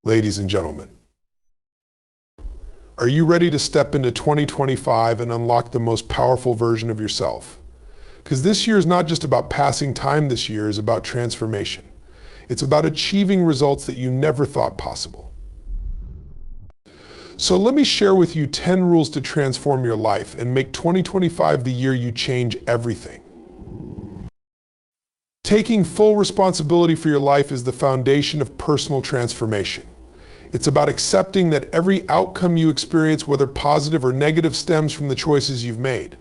Ladies and gentlemen, are you ready to step into 2025 and unlock the most powerful version of yourself? Because this year is not just about passing time, this year is about transformation. It's about achieving results that you never thought possible. So let me share with you 10 rules to transform your life and make 2025 the year you change everything. Taking full responsibility for your life is the foundation of personal transformation. It's about accepting that every outcome you experience, whether positive or negative, stems from the choices you've made.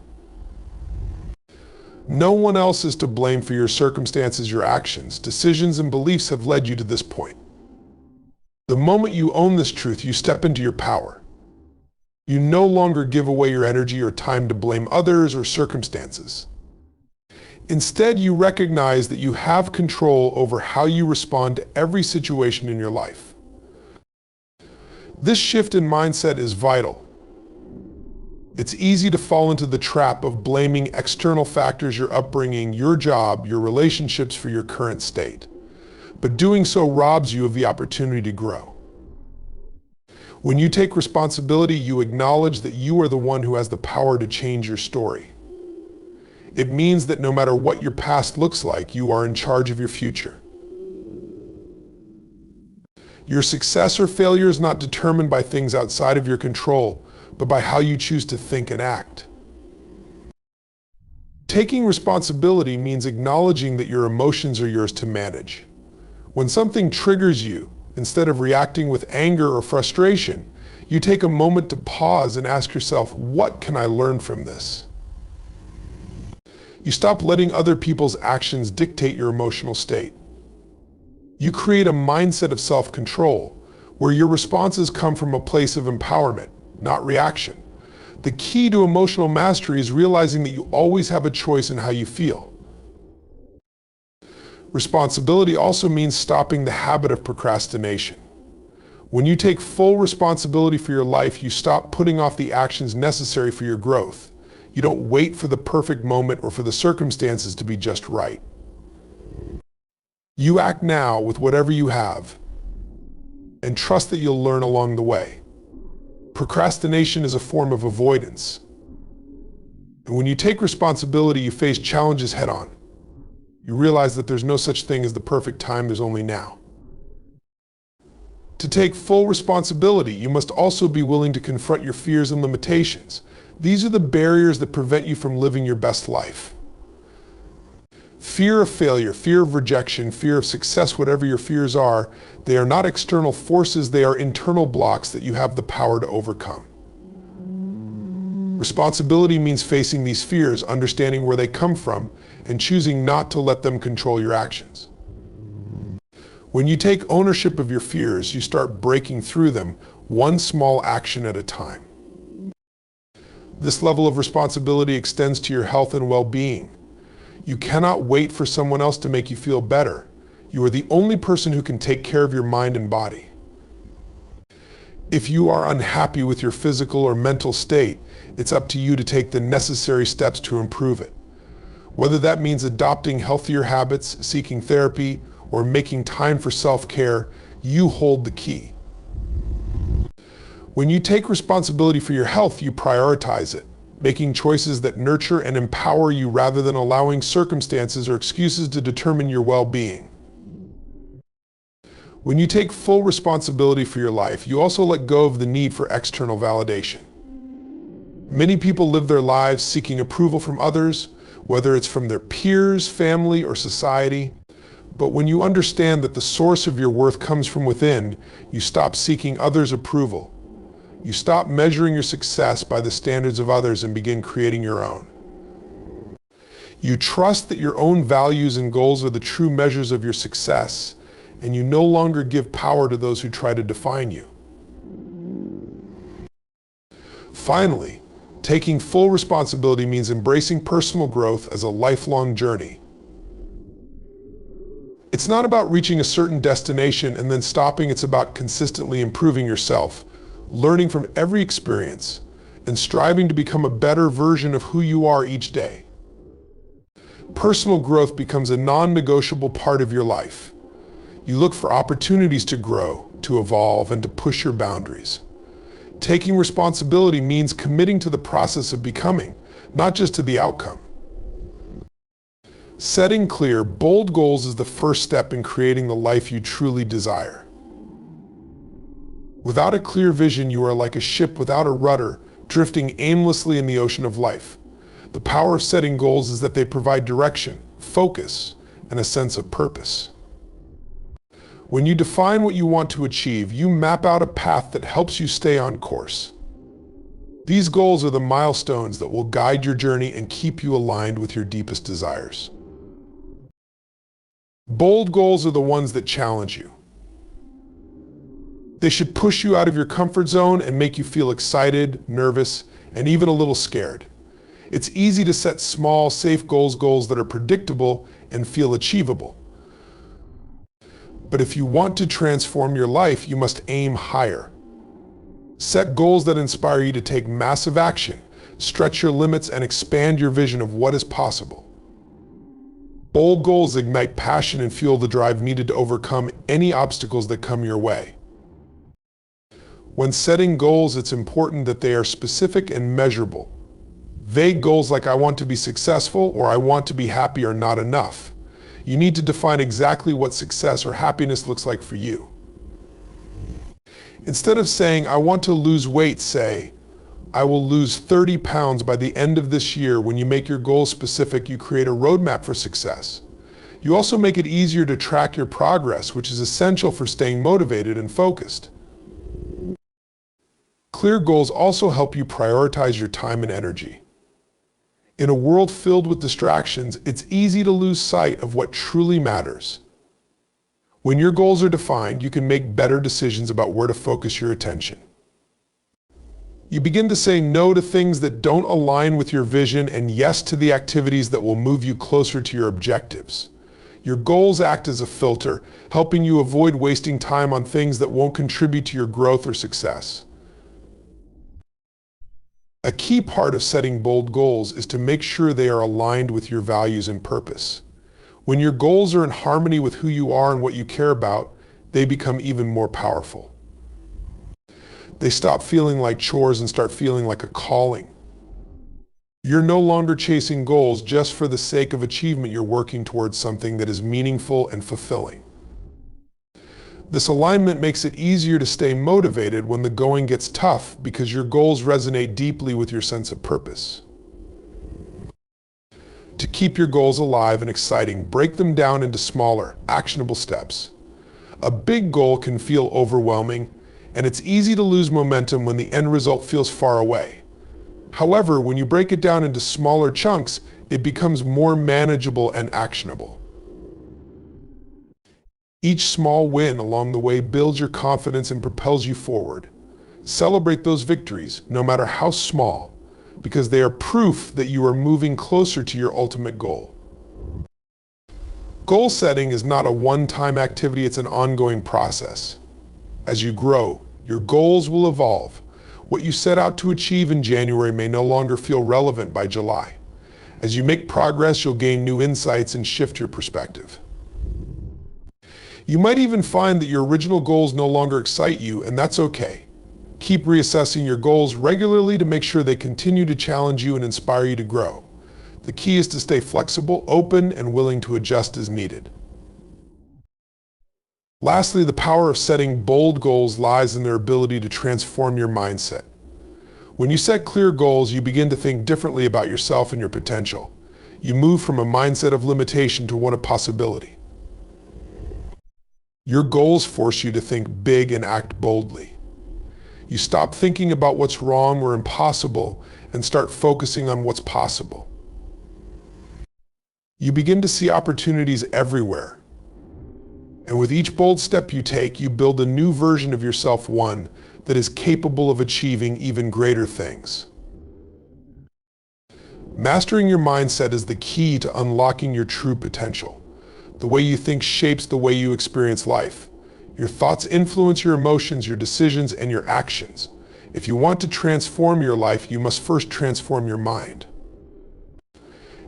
No one else is to blame for your circumstances. Your actions, decisions, and beliefs have led you to this point. The moment you own this truth, you step into your power. You no longer give away your energy or time to blame others or circumstances. Instead, you recognize that you have control over how you respond to every situation in your life. This shift in mindset is vital. It's easy to fall into the trap of blaming external factors, your upbringing, your job, your relationships, for your current state. But doing so robs you of the opportunity to grow. When you take responsibility, you acknowledge that you are the one who has the power to change your story. It means that no matter what your past looks like, you are in charge of your future. Your success or failure is not determined by things outside of your control, but by how you choose to think and act. Taking responsibility means acknowledging that your emotions are yours to manage. When something triggers you, instead of reacting with anger or frustration, you take a moment to pause and ask yourself, what can I learn from this? You stop letting other people's actions dictate your emotional state. You create a mindset of self-control, where your responses come from a place of empowerment, not reaction. The key to emotional mastery is realizing that you always have a choice in how you feel. Responsibility also means stopping the habit of procrastination. When you take full responsibility for your life, you stop putting off the actions necessary for your growth. You don't wait for the perfect moment or for the circumstances to be just right. You act now with whatever you have and trust that you'll learn along the way. Procrastination is a form of avoidance. And when you take responsibility, you face challenges head on. You realize that there's no such thing as the perfect time, there's only now. To take full responsibility, you must also be willing to confront your fears and limitations. These are the barriers that prevent you from living your best life. Fear of failure, fear of rejection, fear of success, whatever your fears are, they are not external forces, they are internal blocks that you have the power to overcome. Responsibility means facing these fears, understanding where they come from, and choosing not to let them control your actions. When you take ownership of your fears, you start breaking through them, one small action at a time. This level of responsibility extends to your health and well-being. You cannot wait for someone else to make you feel better. You are the only person who can take care of your mind and body. If you are unhappy with your physical or mental state, it's up to you to take the necessary steps to improve it. Whether that means adopting healthier habits, seeking therapy, or making time for self-care, you hold the key. When you take responsibility for your health, you prioritize it, making choices that nurture and empower you rather than allowing circumstances or excuses to determine your well-being. When you take full responsibility for your life, you also let go of the need for external validation. Many people live their lives seeking approval from others, whether it's from their peers, family, or society. But when you understand that the source of your worth comes from within, you stop seeking others' approval. You stop measuring your success by the standards of others and begin creating your own. You trust that your own values and goals are the true measures of your success, and you no longer give power to those who try to define you. Finally, taking full responsibility means embracing personal growth as a lifelong journey. It's not about reaching a certain destination and then stopping. It's about consistently improving yourself, learning from every experience, and striving to become a better version of who you are each day. Personal growth becomes a non-negotiable part of your life. You look for opportunities to grow, to evolve, and to push your boundaries. Taking responsibility means committing to the process of becoming, not just to the outcome. Setting clear, bold goals is the first step in creating the life you truly desire. Without a clear vision, you are like a ship without a rudder, drifting aimlessly in the ocean of life. The power of setting goals is that they provide direction, focus, and a sense of purpose. When you define what you want to achieve, you map out a path that helps you stay on course. These goals are the milestones that will guide your journey and keep you aligned with your deepest desires. Bold goals are the ones that challenge you. They should push you out of your comfort zone and make you feel excited, nervous, and even a little scared. It's easy to set small, safe goals that are predictable and feel achievable. But if you want to transform your life, you must aim higher. Set goals that inspire you to take massive action, stretch your limits, and expand your vision of what is possible. Bold goals ignite passion and fuel the drive needed to overcome any obstacles that come your way. When setting goals, it's important that they are specific and measurable. Vague goals like "I want to be successful" or "I want to be happy" are not enough. You need to define exactly what success or happiness looks like for you. Instead of saying "I want to lose weight," say "I will lose 30 pounds by the end of this year." When you make your goals specific, you create a roadmap for success. You also make it easier to track your progress, which is essential for staying motivated and focused. Clear goals also help you prioritize your time and energy. In a world filled with distractions, it's easy to lose sight of what truly matters. When your goals are defined, you can make better decisions about where to focus your attention. You begin to say no to things that don't align with your vision and yes to the activities that will move you closer to your objectives. Your goals act as a filter, helping you avoid wasting time on things that won't contribute to your growth or success. A key part of setting bold goals is to make sure they are aligned with your values and purpose. When your goals are in harmony with who you are and what you care about, they become even more powerful. They stop feeling like chores and start feeling like a calling. You're no longer chasing goals just for the sake of achievement. You're working towards something that is meaningful and fulfilling. This alignment makes it easier to stay motivated when the going gets tough because your goals resonate deeply with your sense of purpose. To keep your goals alive and exciting, break them down into smaller, actionable steps. A big goal can feel overwhelming, and it's easy to lose momentum when the end result feels far away. However, when you break it down into smaller chunks, it becomes more manageable and actionable. Each small win along the way builds your confidence and propels you forward. Celebrate those victories, no matter how small, because they are proof that you are moving closer to your ultimate goal. Goal setting is not a one-time activity, it's an ongoing process. As you grow, your goals will evolve. What you set out to achieve in January may no longer feel relevant by July. As you make progress, you'll gain new insights and shift your perspective. You might even find that your original goals no longer excite you, and that's okay. Keep reassessing your goals regularly to make sure they continue to challenge you and inspire you to grow. The key is to stay flexible, open, and willing to adjust as needed. Lastly, the power of setting bold goals lies in their ability to transform your mindset. When you set clear goals, you begin to think differently about yourself and your potential. You move from a mindset of limitation to one of possibility. Your goals force you to think big and act boldly. You stop thinking about what's wrong or impossible and start focusing on what's possible. You begin to see opportunities everywhere. And with each bold step you take, you build a new version of yourself, one that is capable of achieving even greater things. Mastering your mindset is the key to unlocking your true potential. The way you think shapes the way you experience life. Your thoughts influence your emotions, your decisions, and your actions. If you want to transform your life, you must first transform your mind.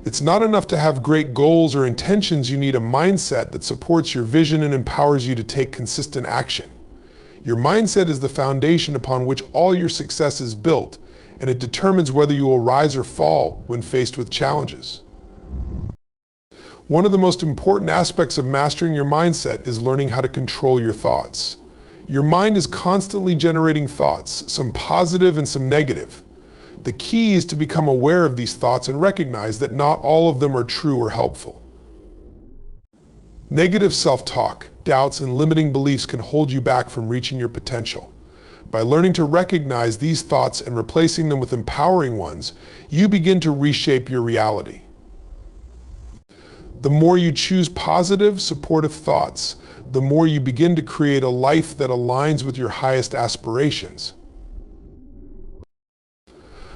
It's not enough to have great goals or intentions. You need a mindset that supports your vision and empowers you to take consistent action. Your mindset is the foundation upon which all your success is built, and it determines whether you will rise or fall when faced with challenges. One of the most important aspects of mastering your mindset is learning how to control your thoughts. Your mind is constantly generating thoughts, some positive and some negative. The key is to become aware of these thoughts and recognize that not all of them are true or helpful. Negative self-talk, doubts, and limiting beliefs can hold you back from reaching your potential. By learning to recognize these thoughts and replacing them with empowering ones, you begin to reshape your reality. The more you choose positive, supportive thoughts, the more you begin to create a life that aligns with your highest aspirations.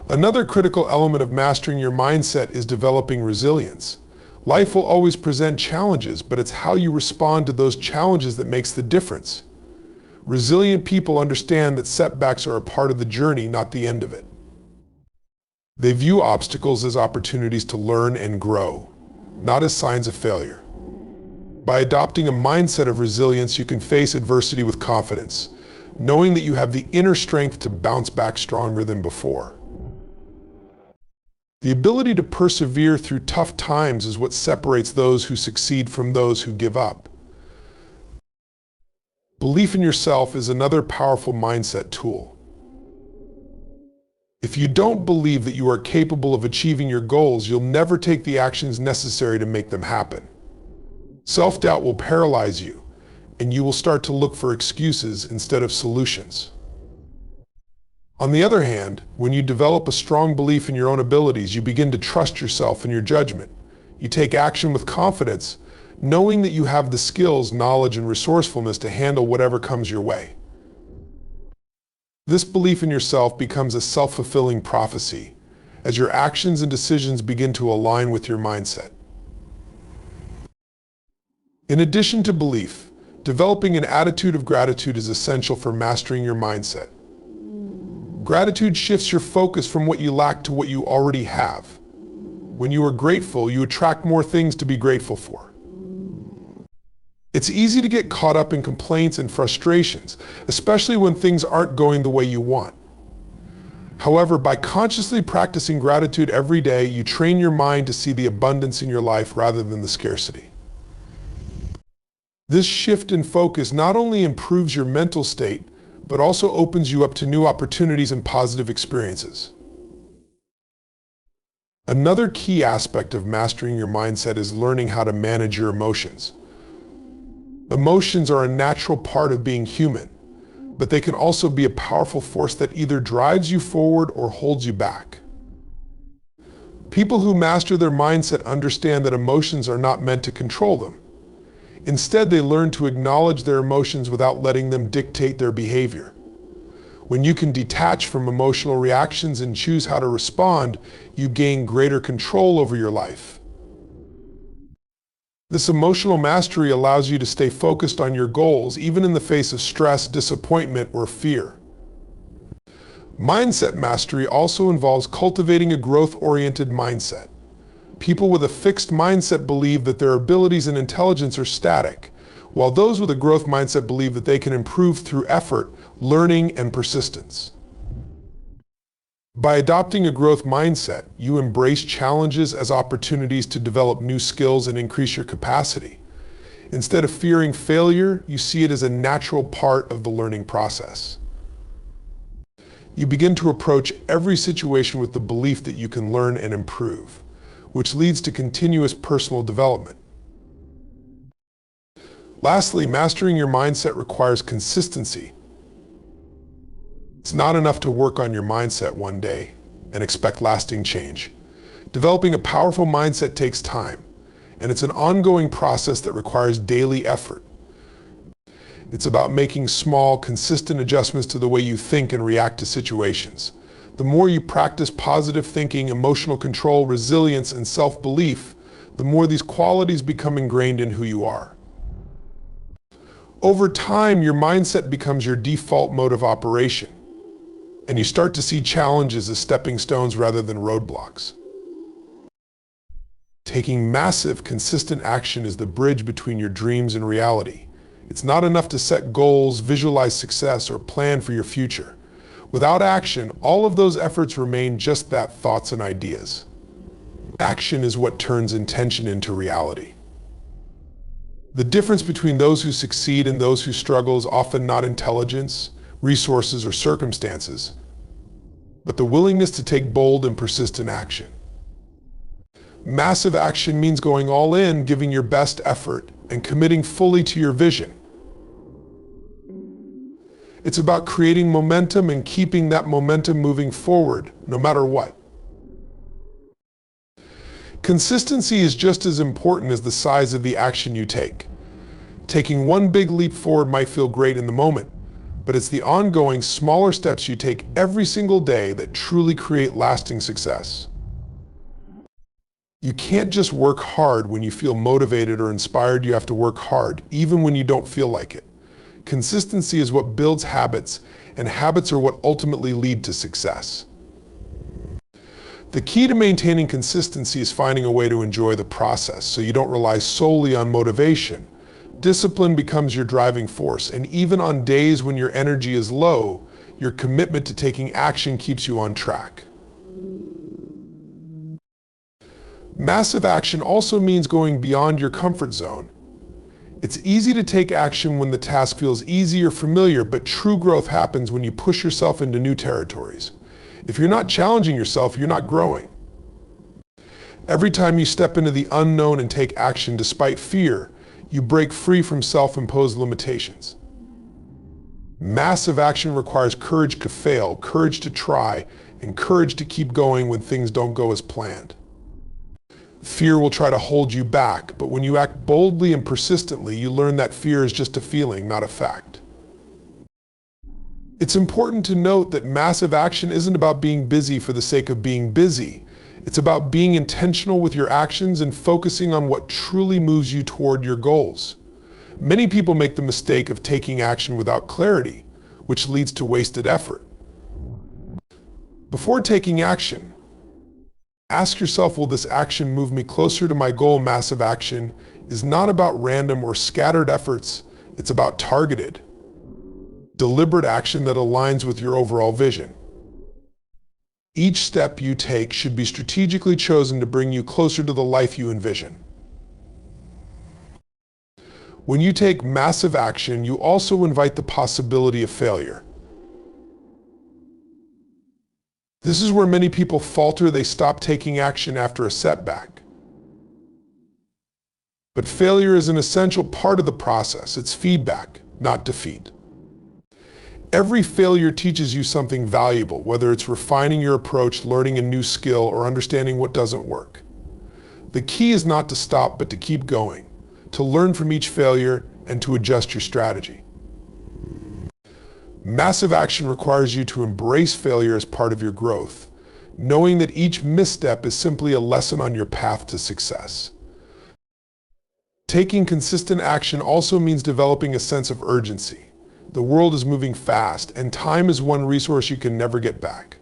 Another critical element of mastering your mindset is developing resilience. Life will always present challenges, but it's how you respond to those challenges that makes the difference. Resilient people understand that setbacks are a part of the journey, not the end of it. They view obstacles as opportunities to learn and grow, not as signs of failure. By adopting a mindset of resilience, you can face adversity with confidence, knowing that you have the inner strength to bounce back stronger than before. The ability to persevere through tough times is what separates those who succeed from those who give up. Belief in yourself is another powerful mindset tool. If you don't believe that you are capable of achieving your goals, you'll never take the actions necessary to make them happen. Self-doubt will paralyze you, and you will start to look for excuses instead of solutions. On the other hand, when you develop a strong belief in your own abilities, you begin to trust yourself and your judgment. You take action with confidence, knowing that you have the skills, knowledge, and resourcefulness to handle whatever comes your way. This belief in yourself becomes a self-fulfilling prophecy as your actions and decisions begin to align with your mindset. In addition to belief, developing an attitude of gratitude is essential for mastering your mindset. Gratitude shifts your focus from what you lack to what you already have. When you are grateful, you attract more things to be grateful for. It's easy to get caught up in complaints and frustrations, especially when things aren't going the way you want. However, by consciously practicing gratitude every day, you train your mind to see the abundance in your life rather than the scarcity. This shift in focus not only improves your mental state, but also opens you up to new opportunities and positive experiences. Another key aspect of mastering your mindset is learning how to manage your emotions. Emotions are a natural part of being human, but they can also be a powerful force that either drives you forward or holds you back. People who master their mindset understand that emotions are not meant to control them. Instead, they learn to acknowledge their emotions without letting them dictate their behavior. When you can detach from emotional reactions and choose how to respond, you gain greater control over your life. This emotional mastery allows you to stay focused on your goals, even in the face of stress, disappointment, or fear. Mindset mastery also involves cultivating a growth-oriented mindset. People with a fixed mindset believe that their abilities and intelligence are static, while those with a growth mindset believe that they can improve through effort, learning, and persistence. By adopting a growth mindset, you embrace challenges as opportunities to develop new skills and increase your capacity. Instead of fearing failure, you see it as a natural part of the learning process. You begin to approach every situation with the belief that you can learn and improve, which leads to continuous personal development. Lastly, mastering your mindset requires consistency. It's not enough to work on your mindset one day and expect lasting change. Developing a powerful mindset takes time, and it's an ongoing process that requires daily effort. It's about making small, consistent adjustments to the way you think and react to situations. The more you practice positive thinking, emotional control, resilience, and self-belief, the more these qualities become ingrained in who you are. Over time, your mindset becomes your default mode of operation, and you start to see challenges as stepping stones rather than roadblocks. Taking massive, consistent action is the bridge between your dreams and reality. It's not enough to set goals, visualize success, or plan for your future. Without action, all of those efforts remain just that, thoughts and ideas. Action is what turns intention into reality. The difference between those who succeed and those who struggle is often not intelligence, resources, or circumstances, but the willingness to take bold and persistent action. Massive action means going all in, giving your best effort, and committing fully to your vision. It's about creating momentum and keeping that momentum moving forward, no matter what. Consistency is just as important as the size of the action you take. Taking one big leap forward might feel great in the moment, but it's the ongoing, smaller steps you take every single day that truly create lasting success. You can't just work hard when you feel motivated or inspired. You have to work hard, even when you don't feel like it. Consistency is what builds habits, and habits are what ultimately lead to success. The key to maintaining consistency is finding a way to enjoy the process so you don't rely solely on motivation. Discipline becomes your driving force, and even on days when your energy is low, your commitment to taking action keeps you on track. Massive action also means going beyond your comfort zone. It's easy to take action when the task feels easy or familiar, but true growth happens when you push yourself into new territories. If you're not challenging yourself, you're not growing. Every time you step into the unknown and take action despite fear, you break free from self-imposed limitations. Massive action requires courage to fail, courage to try, and courage to keep going when things don't go as planned. Fear will try to hold you back, but when you act boldly and persistently, you learn that fear is just a feeling, not a fact. It's important to note that massive action isn't about being busy for the sake of being busy. It's about being intentional with your actions and focusing on what truly moves you toward your goals. Many people make the mistake of taking action without clarity, which leads to wasted effort. Before taking action, ask yourself, will this action move me closer to my goal? Massive action is not about random or scattered efforts. It's about targeted, deliberate action that aligns with your overall vision. Each step you take should be strategically chosen to bring you closer to the life you envision. When you take massive action, you also invite the possibility of failure. This is where many people falter. They stop taking action after a setback. But failure is an essential part of the process. It's feedback, not defeat. Every failure teaches you something valuable, whether it's refining your approach, learning a new skill, or understanding what doesn't work. The key is not to stop, but to keep going, to learn from each failure, and to adjust your strategy. Massive action requires you to embrace failure as part of your growth, knowing that each misstep is simply a lesson on your path to success. Taking consistent action also means developing a sense of urgency. The world is moving fast, and time is one resource you can never get back.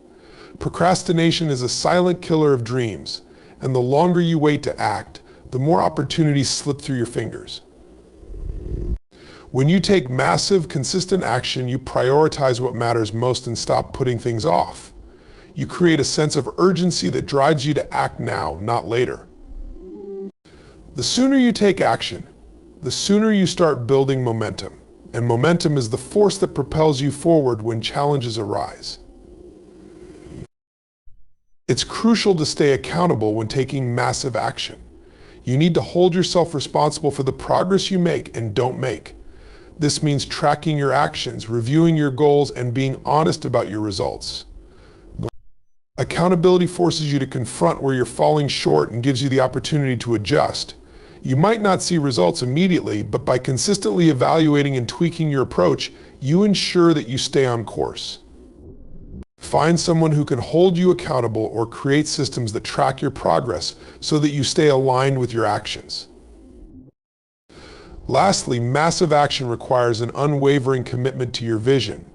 Procrastination is a silent killer of dreams, and the longer you wait to act, the more opportunities slip through your fingers. When you take massive, consistent action, you prioritize what matters most and stop putting things off. You create a sense of urgency that drives you to act now, not later. The sooner you take action, the sooner you start building momentum. And momentum is the force that propels you forward when challenges arise. It's crucial to stay accountable when taking massive action. You need to hold yourself responsible for the progress you make and don't make. This means tracking your actions, reviewing your goals, and being honest about your results. Accountability forces you to confront where you're falling short and gives you the opportunity to adjust. You might not see results immediately, but by consistently evaluating and tweaking your approach, you ensure that you stay on course. Find someone who can hold you accountable or create systems that track your progress so that you stay aligned with your actions. Lastly, massive action requires an unwavering commitment to your vision.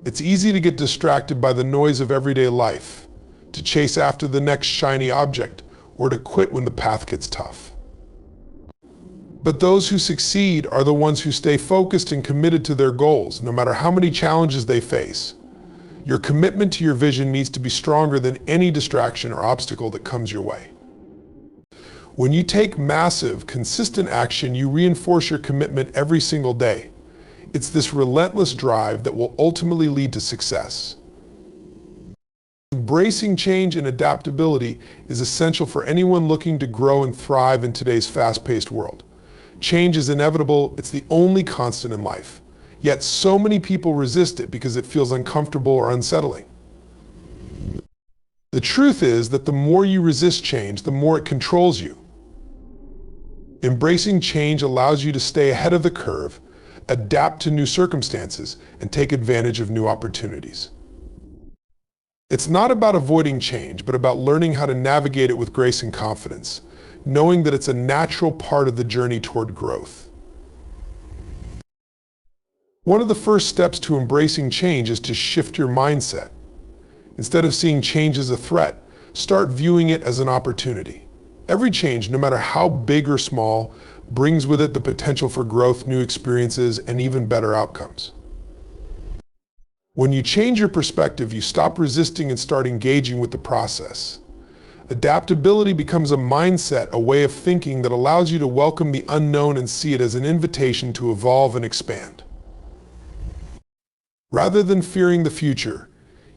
It's easy to get distracted by the noise of everyday life, to chase after the next shiny object, or to quit when the path gets tough. But those who succeed are the ones who stay focused and committed to their goals, no matter how many challenges they face. Your commitment to your vision needs to be stronger than any distraction or obstacle that comes your way. When you take massive, consistent action, you reinforce your commitment every single day. It's this relentless drive that will ultimately lead to success. Embracing change and adaptability is essential for anyone looking to grow and thrive in today's fast-paced world. Change is inevitable, it's the only constant in life. Yet so many people resist it because it feels uncomfortable or unsettling. The truth is that the more you resist change, the more it controls you. Embracing change allows you to stay ahead of the curve, adapt to new circumstances, and take advantage of new opportunities. It's not about avoiding change, but about learning how to navigate it with grace and confidence, knowing that it's a natural part of the journey toward growth. One of the first steps to embracing change is to shift your mindset. Instead of seeing change as a threat, start viewing it as an opportunity. Every change, no matter how big or small, brings with it the potential for growth, new experiences, and even better outcomes. When you change your perspective, you stop resisting and start engaging with the process. Adaptability becomes a mindset, a way of thinking that allows you to welcome the unknown and see it as an invitation to evolve and expand. Rather than fearing the future,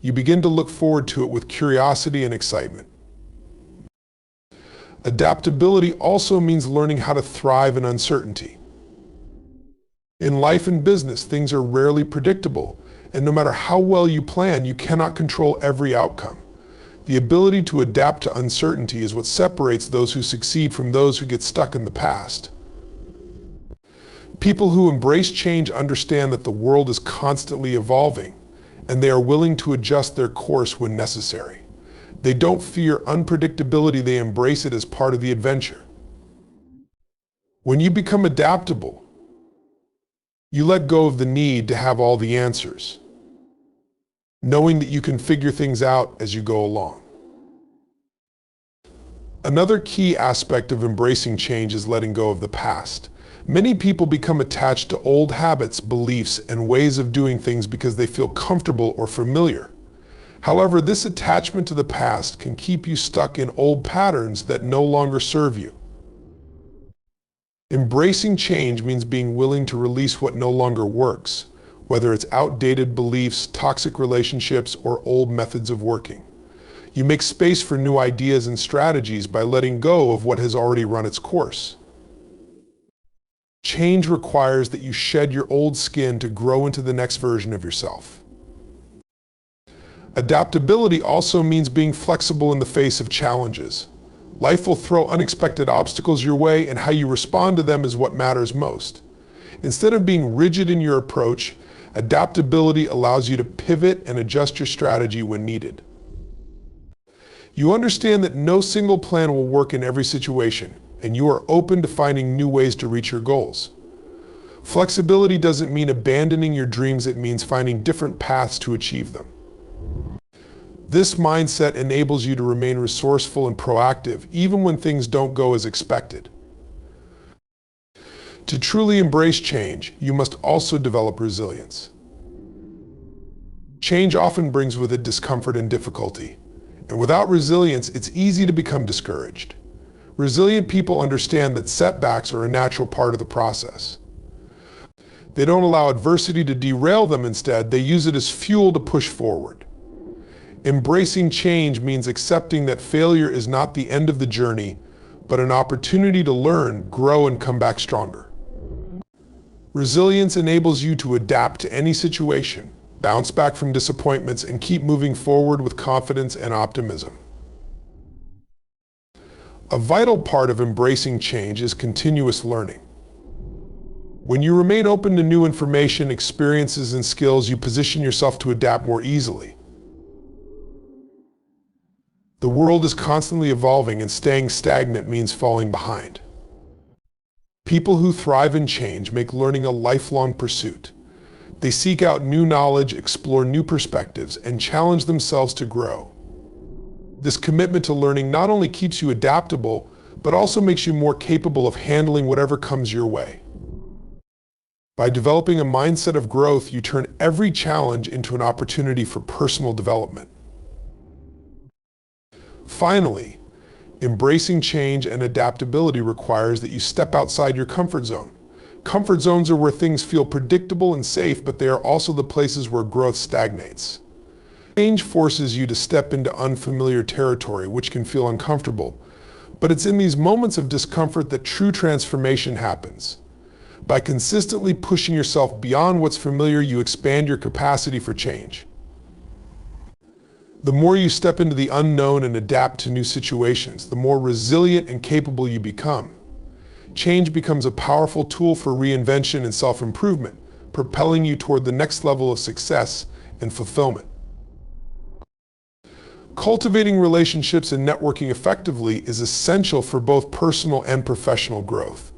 you begin to look forward to it with curiosity and excitement. Adaptability also means learning how to thrive in uncertainty. In life and business, things are rarely predictable, and no matter how well you plan, you cannot control every outcome. The ability to adapt to uncertainty is what separates those who succeed from those who get stuck in the past. People who embrace change understand that the world is constantly evolving, and they are willing to adjust their course when necessary. They don't fear unpredictability, they embrace it as part of the adventure. When you become adaptable, you let go of the need to have all the answers, knowing that you can figure things out as you go along. Another key aspect of embracing change is letting go of the past. Many people become attached to old habits, beliefs, and ways of doing things because they feel comfortable or familiar. However, this attachment to the past can keep you stuck in old patterns that no longer serve you. Embracing change means being willing to release what no longer works, whether it's outdated beliefs, toxic relationships, or old methods of working. You make space for new ideas and strategies by letting go of what has already run its course. Change requires that you shed your old skin to grow into the next version of yourself. Adaptability also means being flexible in the face of challenges. Life will throw unexpected obstacles your way, and how you respond to them is what matters most. Instead of being rigid in your approach, adaptability allows you to pivot and adjust your strategy when needed. You understand that no single plan will work in every situation, and you are open to finding new ways to reach your goals. Flexibility doesn't mean abandoning your dreams, it means finding different paths to achieve them. This mindset enables you to remain resourceful and proactive, even when things don't go as expected. To truly embrace change, you must also develop resilience. Change often brings with it discomfort and difficulty, and without resilience, it's easy to become discouraged. Resilient people understand that setbacks are a natural part of the process. They don't allow adversity to derail them. Instead, they use it as fuel to push forward. Embracing change means accepting that failure is not the end of the journey, but an opportunity to learn, grow, and come back stronger. Resilience enables you to adapt to any situation, bounce back from disappointments, and keep moving forward with confidence and optimism. A vital part of embracing change is continuous learning. When you remain open to new information, experiences, and skills, you position yourself to adapt more easily. The world is constantly evolving, and staying stagnant means falling behind. People who thrive in change make learning a lifelong pursuit. They seek out new knowledge, explore new perspectives, and challenge themselves to grow. This commitment to learning not only keeps you adaptable, but also makes you more capable of handling whatever comes your way. By developing a mindset of growth, you turn every challenge into an opportunity for personal development. Finally, embracing change and adaptability requires that you step outside your comfort zone. Comfort zones are where things feel predictable and safe, but they are also the places where growth stagnates. Change forces you to step into unfamiliar territory, which can feel uncomfortable. But it's in these moments of discomfort that true transformation happens. By consistently pushing yourself beyond what's familiar, you expand your capacity for change. The more you step into the unknown and adapt to new situations, the more resilient and capable you become. Change becomes a powerful tool for reinvention and self-improvement, propelling you toward the next level of success and fulfillment. Cultivating relationships and networking effectively is essential for both personal and professional growth.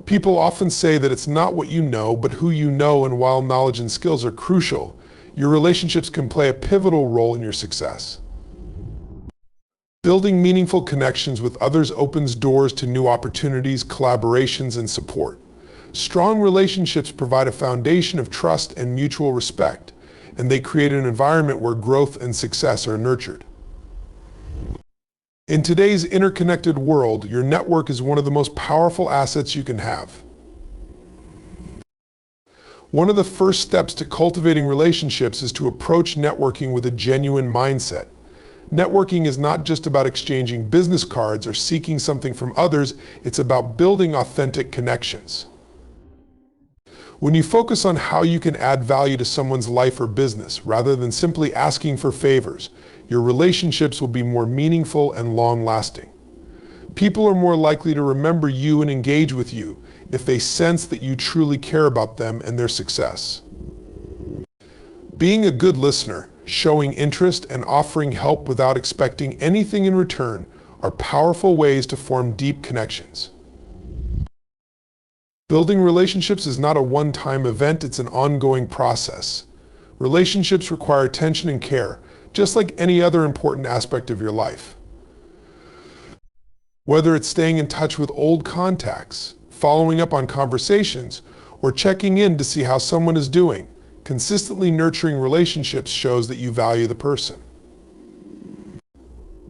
People often say that it's not what you know, but who you know, and while knowledge and skills are crucial, your relationships can play a pivotal role in your success. Building meaningful connections with others opens doors to new opportunities, collaborations, and support. Strong relationships provide a foundation of trust and mutual respect, and they create an environment where growth and success are nurtured. In today's interconnected world, your network is one of the most powerful assets you can have. One of the first steps to cultivating relationships is to approach networking with a genuine mindset. Networking is not just about exchanging business cards or seeking something from others, it's about building authentic connections. When you focus on how you can add value to someone's life or business, rather than simply asking for favors, your relationships will be more meaningful and long-lasting. People are more likely to remember you and engage with you if they sense that you truly care about them and their success. Being a good listener, showing interest, and offering help without expecting anything in return are powerful ways to form deep connections. Building relationships is not a one-time event, it's an ongoing process. Relationships require attention and care, just like any other important aspect of your life. Whether it's staying in touch with old contacts, following up on conversations, or checking in to see how someone is doing, consistently nurturing relationships shows that you value the person.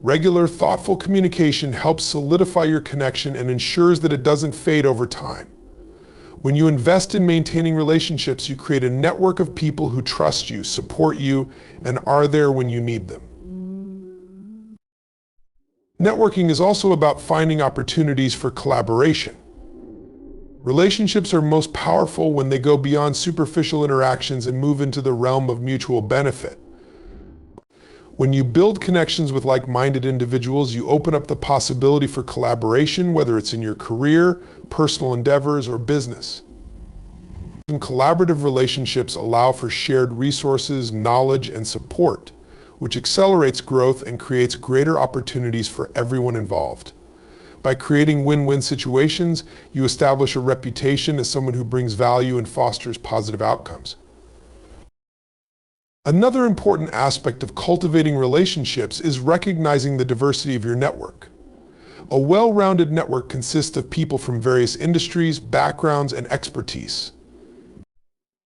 Regular, thoughtful communication helps solidify your connection and ensures that it doesn't fade over time. When you invest in maintaining relationships, you create a network of people who trust you, support you, and are there when you need them. Networking is also about finding opportunities for collaboration. Relationships are most powerful when they go beyond superficial interactions and move into the realm of mutual benefit. When you build connections with like-minded individuals, you open up the possibility for collaboration, whether it's in your career, personal endeavors, or business. Collaborative relationships allow for shared resources, knowledge, and support, which accelerates growth and creates greater opportunities for everyone involved. By creating win-win situations, you establish a reputation as someone who brings value and fosters positive outcomes. Another important aspect of cultivating relationships is recognizing the diversity of your network. A well-rounded network consists of people from various industries, backgrounds, and expertise.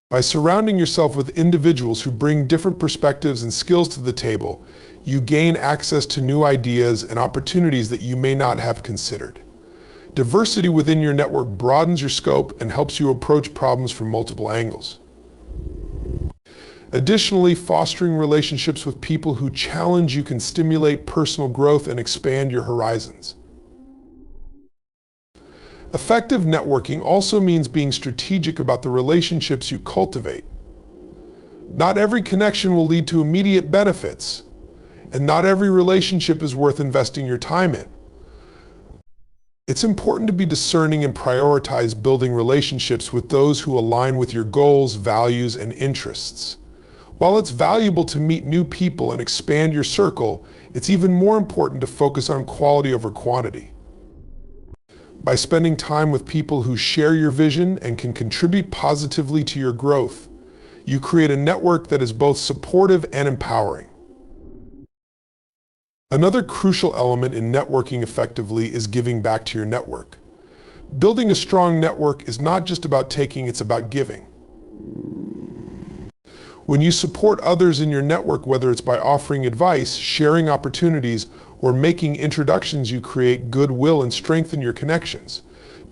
By surrounding yourself with individuals who bring different perspectives and skills to the table, you gain access to new ideas and opportunities that you may not have considered. Diversity within your network broadens your scope and helps you approach problems from multiple angles. Additionally, fostering relationships with people who challenge you can stimulate personal growth and expand your horizons. Effective networking also means being strategic about the relationships you cultivate. Not every connection will lead to immediate benefits, and not every relationship is worth investing your time in. It's important to be discerning and prioritize building relationships with those who align with your goals, values, and interests. While it's valuable to meet new people and expand your circle, it's even more important to focus on quality over quantity. By spending time with people who share your vision and can contribute positively to your growth, you create a network that is both supportive and empowering. Another crucial element in networking effectively is giving back to your network. Building a strong network is not just about taking, it's about giving. When you support others in your network, whether it's by offering advice, sharing opportunities, or making introductions, you create goodwill and strengthen your connections.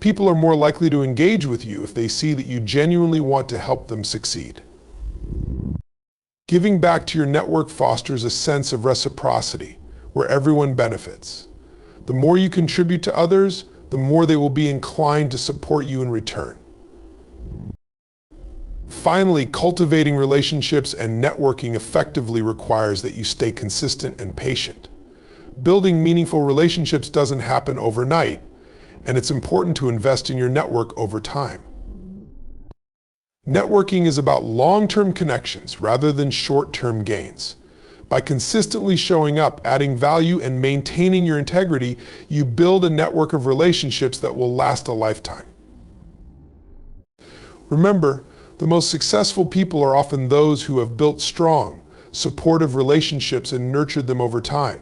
People are more likely to engage with you if they see that you genuinely want to help them succeed. Giving back to your network fosters a sense of reciprocity, where everyone benefits. The more you contribute to others, the more they will be inclined to support you in return. Finally, cultivating relationships and networking effectively requires that you stay consistent and patient. Building meaningful relationships doesn't happen overnight, and it's important to invest in your network over time. Networking is about long-term connections rather than short-term gains. By consistently showing up, adding value, and maintaining your integrity, you build a network of relationships that will last a lifetime. Remember, the most successful people are often those who have built strong, supportive relationships and nurtured them over time.